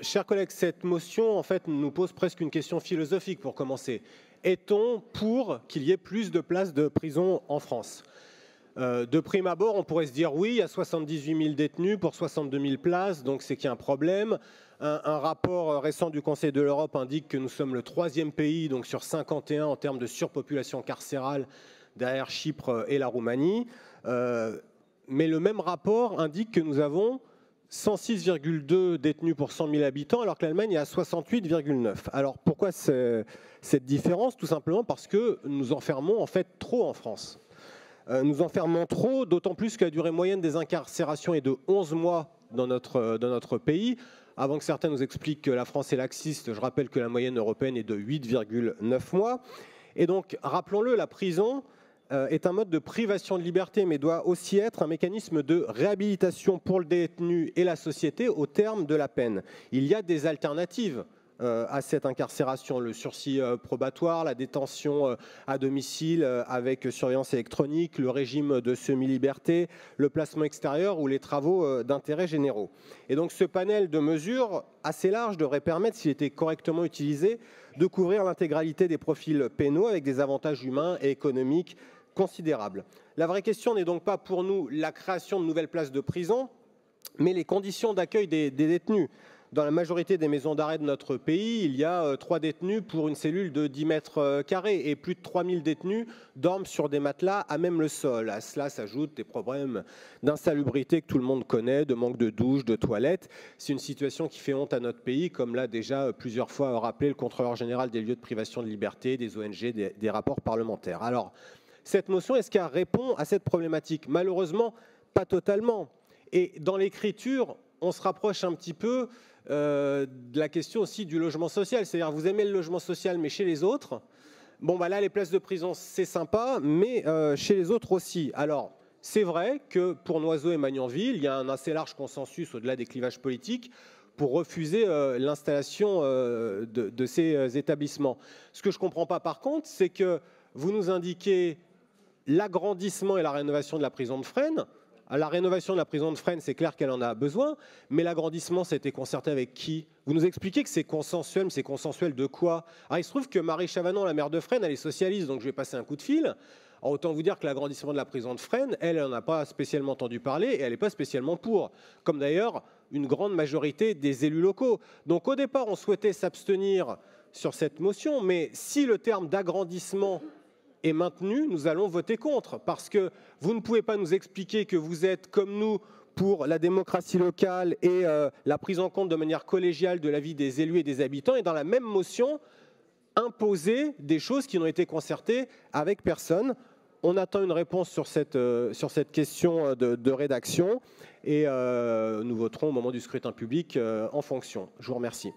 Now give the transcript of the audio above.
chers collègues, cette motion en fait, nous pose presque une question philosophique pour commencer. Est-on pour qu'il y ait plus de places de prison en France ? De prime abord, on pourrait se dire oui, il y a 78 000 détenus pour 62 000 places, donc c'est qu'il y a un problème. Un rapport récent du Conseil de l'Europe indique que nous sommes le 3e pays, donc sur 51 en termes de surpopulation carcérale, derrière Chypre et la Roumanie. Mais le même rapport indique que nous avons 106,2 détenus pour 100 000 habitants, alors que l'Allemagne est à 68,9. Alors pourquoi cette différence ? Tout simplement parce que nous enfermons en fait trop en France. Nous enfermons trop, d'autant plus que la durée moyenne des incarcérations est de 11 mois dans notre pays. Avant que certains nous expliquent que la France est laxiste, je rappelle que la moyenne européenne est de 8,9 mois. Et donc, rappelons-le, la prison est un mode de privation de liberté, mais doit aussi être un mécanisme de réhabilitation pour le détenu et la société au terme de la peine. Il y a des alternatives à cette incarcération, le sursis probatoire, la détention à domicile avec surveillance électronique, le régime de semi-liberté, le placement extérieur ou les travaux d'intérêt généraux. Et donc ce panel de mesures assez large devrait permettre, s'il était correctement utilisé, de couvrir l'intégralité des profils pénaux avec des avantages humains et économiques considérables. La vraie question n'est donc pas pour nous la création de nouvelles places de prison, mais les conditions d'accueil des détenus. Dans la majorité des maisons d'arrêt de notre pays, il y a 3 détenus pour une cellule de 10 mètres carrés et plus de 3000 détenus dorment sur des matelas à même le sol. À cela s'ajoutent des problèmes d'insalubrité que tout le monde connaît, de manque de douche, de toilettes. C'est une situation qui fait honte à notre pays, comme l'a déjà plusieurs fois rappelé le contrôleur général des lieux de privation de liberté, des ONG, des rapports parlementaires. Alors, cette motion, est-ce qu'elle répond à cette problématique ? Malheureusement, pas totalement. Et dans l'écriture, on se rapproche un petit peu de la question aussi du logement social. C'est-à-dire, vous aimez le logement social, mais chez les autres, bon, bah là, les places de prison, c'est sympa, mais chez les autres aussi. Alors, c'est vrai que pour Noiseau et Magnanville, il y a un assez large consensus au-delà des clivages politiques pour refuser l'installation de ces établissements. Ce que je ne comprends pas, par contre, c'est que vous nous indiquez l'agrandissement et la rénovation de la prison de Fresnes. La rénovation de la prison de Fresnes, c'est clair qu'elle en a besoin, mais l'agrandissement, ça a été concerté avec qui ? Vous nous expliquez que c'est consensuel, mais c'est consensuel de quoi ? Alors, il se trouve que Marie Chavanon, la maire de Fresnes, elle est socialiste, donc je vais passer un coup de fil. Alors, autant vous dire que l'agrandissement de la prison de Fresnes, elle n'en a pas spécialement entendu parler et elle n'est pas spécialement pour, comme d'ailleurs une grande majorité des élus locaux. Donc au départ, on souhaitait s'abstenir sur cette motion, mais si le terme d'agrandissement est maintenu, nous allons voter contre, parce que vous ne pouvez pas nous expliquer que vous êtes, comme nous, pour la démocratie locale et la prise en compte de manière collégiale de l'avis des élus et des habitants, et dans la même motion, imposer des choses qui n'ont été concertées avec personne. On attend une réponse sur cette question de rédaction, et nous voterons au moment du scrutin public en fonction. Je vous remercie.